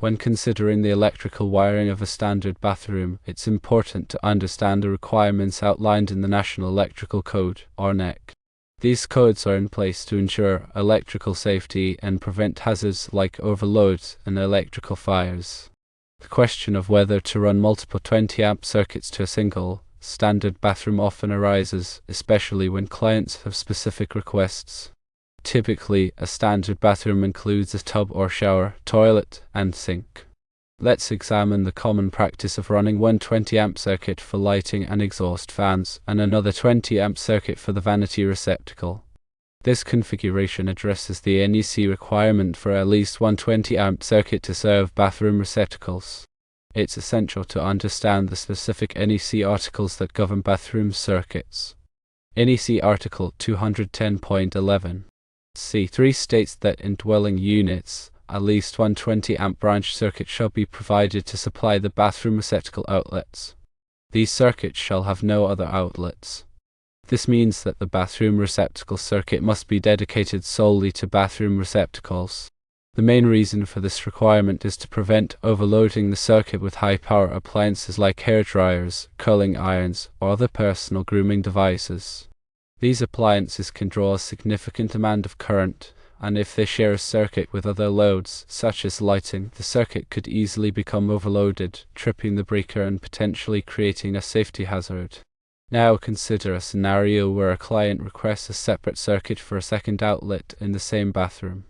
When considering the electrical wiring of a standard bathroom, it's important to understand the requirements outlined in the National Electrical Code, or NEC. These codes are in place to ensure electrical safety and prevent hazards like overloads and electrical fires. The question of whether to run multiple 20-amp circuits to a single, standard bathroom often arises, especially when clients have specific requests. Typically, a standard bathroom includes a tub or shower, toilet, and sink. Let's examine the common practice of running one 20-amp circuit for lighting and exhaust fans, and another 20-amp circuit for the vanity receptacle. This configuration addresses the NEC requirement for at least one 20-amp circuit to serve bathroom receptacles. It's essential to understand the specific NEC articles that govern bathroom circuits. NEC Article 210.11 C3 states that in dwelling units, at least one 20-amp branch circuit shall be provided to supply the bathroom receptacle outlets. These circuits shall have no other outlets. This means that the bathroom receptacle circuit must be dedicated solely to bathroom receptacles. The main reason for this requirement is to prevent overloading the circuit with high-power appliances like hair dryers, curling irons, or other personal grooming devices. These appliances can draw a significant amount of current, and if they share a circuit with other loads, such as lighting, the circuit could easily become overloaded, tripping the breaker and potentially creating a safety hazard. Now consider a scenario where a client requests a separate circuit for a second outlet in the same bathroom.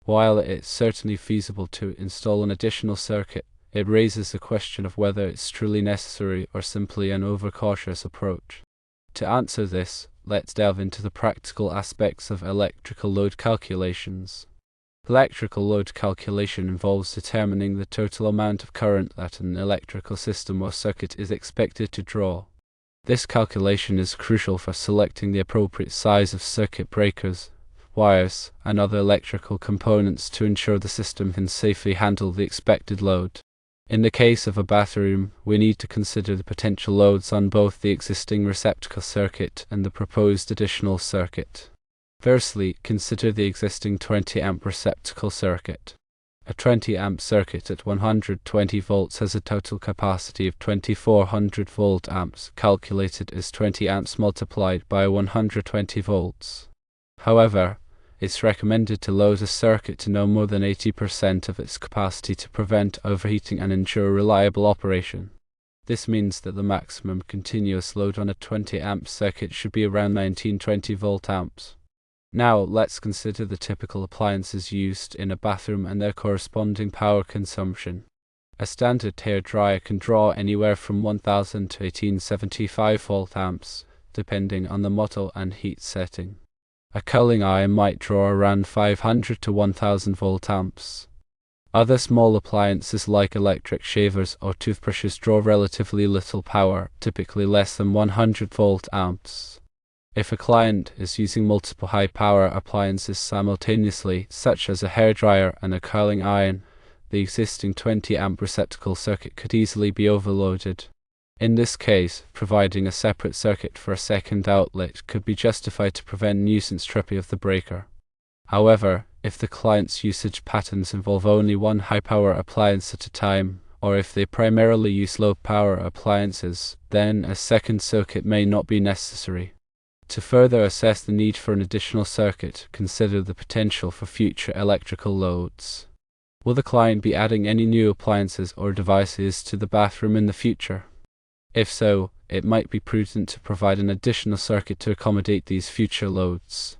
While it's certainly feasible to install an additional circuit, it raises the question of whether it's truly necessary or simply an overcautious approach. To answer this, let's delve into the practical aspects of electrical load calculations. Electrical load calculation involves determining the total amount of current that an electrical system or circuit is expected to draw. This calculation is crucial for selecting the appropriate size of circuit breakers, wires, and other electrical components to ensure the system can safely handle the expected load. In the case of a bathroom, we need to consider the potential loads on both the existing receptacle circuit and the proposed additional circuit. Firstly, consider the existing 20-amp receptacle circuit. A 20-amp circuit at 120 volts has a total capacity of 2400 volt amps, calculated as 20 amps multiplied by 120 volts. However, it's recommended to load a circuit to no more than 80% of its capacity to prevent overheating and ensure reliable operation. This means that the maximum continuous load on a 20-amp circuit should be around 1920 volt amps. Now let's consider the typical appliances used in a bathroom and their corresponding power consumption. A standard hair dryer can draw anywhere from 1000 to 1875 volt amps, depending on the model and heat setting. A curling iron might draw around 500 to 1000 volt amps. Other small appliances like electric shavers or toothbrushes draw relatively little power, typically less than 100 volt amps. If a client is using multiple high-power appliances simultaneously, such as a hairdryer and a curling iron, the existing 20-amp receptacle circuit could easily be overloaded. In this case, providing a separate circuit for a second outlet could be justified to prevent nuisance tripping of the breaker. However, if the client's usage patterns involve only one high-power appliance at a time, or if they primarily use low-power appliances, then a second circuit may not be necessary. To further assess the need for an additional circuit, consider the potential for future electrical loads. Will the client be adding any new appliances or devices to the bathroom in the future? If so, it might be prudent to provide an additional circuit to accommodate these future loads.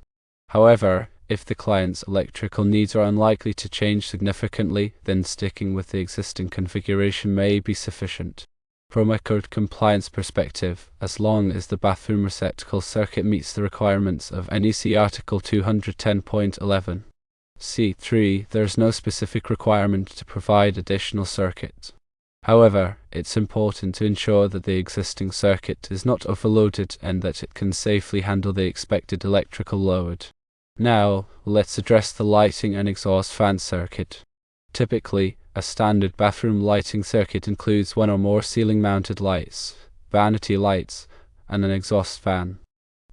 However, if the client's electrical needs are unlikely to change significantly, then sticking with the existing configuration may be sufficient. From a code compliance perspective, as long as the bathroom receptacle circuit meets the requirements of NEC Article 210.11 C3, there is no specific requirement to provide additional circuits. However, it's important to ensure that the existing circuit is not overloaded and that it can safely handle the expected electrical load. Now, let's address the lighting and exhaust fan circuit. Typically, a standard bathroom lighting circuit includes one or more ceiling-mounted lights, vanity lights, and an exhaust fan.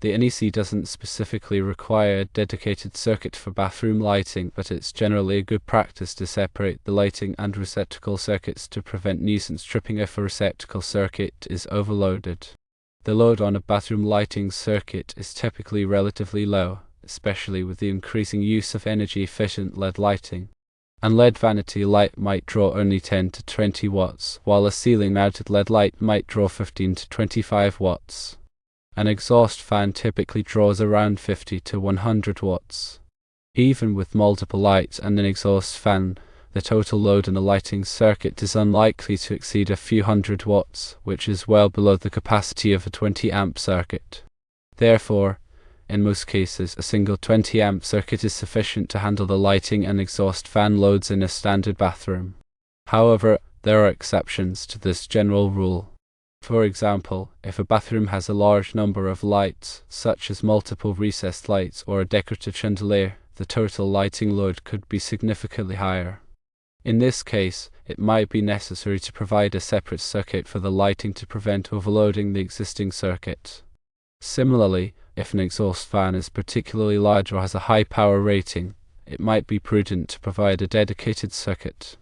The NEC doesn't specifically require a dedicated circuit for bathroom lighting, but it's generally a good practice to separate the lighting and receptacle circuits to prevent nuisance tripping if a receptacle circuit is overloaded. The load on a bathroom lighting circuit is typically relatively low, especially with the increasing use of energy-efficient LED lighting. An LED vanity light might draw only 10 to 20 watts, while a ceiling-mounted LED light might draw 15 to 25 watts. An exhaust fan typically draws around 50 to 100 watts. Even with multiple lights and an exhaust fan, the total load in a lighting circuit is unlikely to exceed a few hundred watts, which is well below the capacity of a 20-amp circuit. Therefore, in most cases, a single 20-amp circuit is sufficient to handle the lighting and exhaust fan loads in a standard bathroom. However, there are exceptions to this general rule. For example, if a bathroom has a large number of lights, such as multiple recessed lights or a decorative chandelier, the total lighting load could be significantly higher. In this case, it might be necessary to provide a separate circuit for the lighting to prevent overloading the existing circuit. Similarly, if an exhaust fan is particularly large or has a high power rating, it might be prudent to provide a dedicated circuit.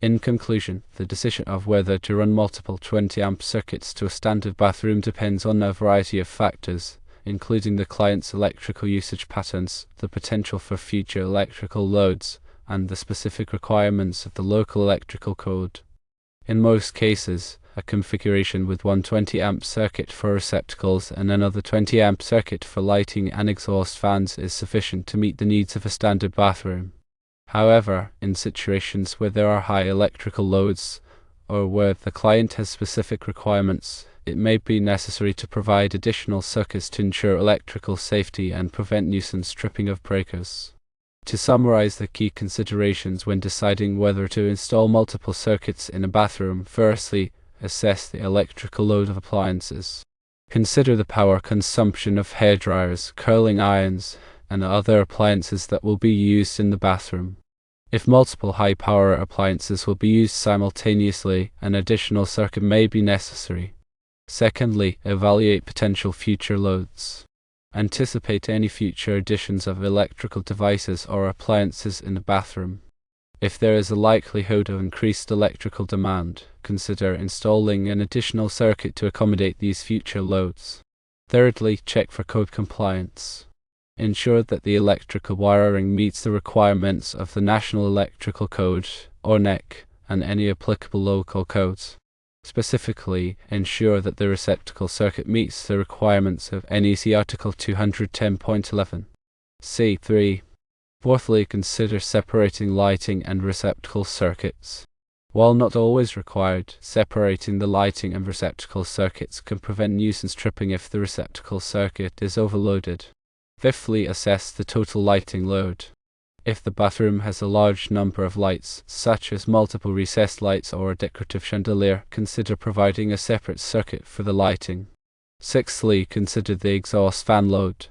In conclusion, the decision of whether to run multiple 20-amp circuits to a standard bathroom depends on a variety of factors, including the client's electrical usage patterns, the potential for future electrical loads, and the specific requirements of the local electrical code. In most cases, a configuration with one 20-amp circuit for receptacles and another 20-amp circuit for lighting and exhaust fans is sufficient to meet the needs of a standard bathroom. However, in situations where there are high electrical loads, or where the client has specific requirements, it may be necessary to provide additional circuits to ensure electrical safety and prevent nuisance tripping of breakers. To summarize the key considerations when deciding whether to install multiple circuits in a bathroom: firstly, assess the electrical load of appliances. Consider the power consumption of hairdryers, curling irons, and other appliances that will be used in the bathroom. If multiple high-power appliances will be used simultaneously, an additional circuit may be necessary. Secondly, evaluate potential future loads. Anticipate any future additions of electrical devices or appliances in the bathroom. If there is a likelihood of increased electrical demand, consider installing an additional circuit to accommodate these future loads. Thirdly, check for code compliance. Ensure that the electrical wiring meets the requirements of the National Electrical Code, or NEC, and any applicable local codes. Specifically, ensure that the receptacle circuit meets the requirements of NEC Article 210.11. C3. Fourthly, consider separating lighting and receptacle circuits. While not always required, separating the lighting and receptacle circuits can prevent nuisance tripping if the receptacle circuit is overloaded. Fifthly, assess the total lighting load. If the bathroom has a large number of lights, such as multiple recessed lights or a decorative chandelier, consider providing a separate circuit for the lighting. Sixthly, consider the exhaust fan load.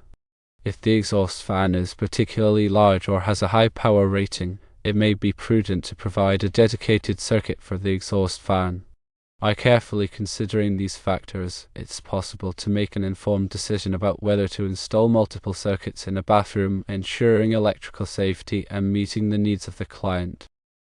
If the exhaust fan is particularly large or has a high power rating, it may be prudent to provide a dedicated circuit for the exhaust fan. By carefully considering these factors, it's possible to make an informed decision about whether to install multiple circuits in a bathroom, ensuring electrical safety and meeting the needs of the client.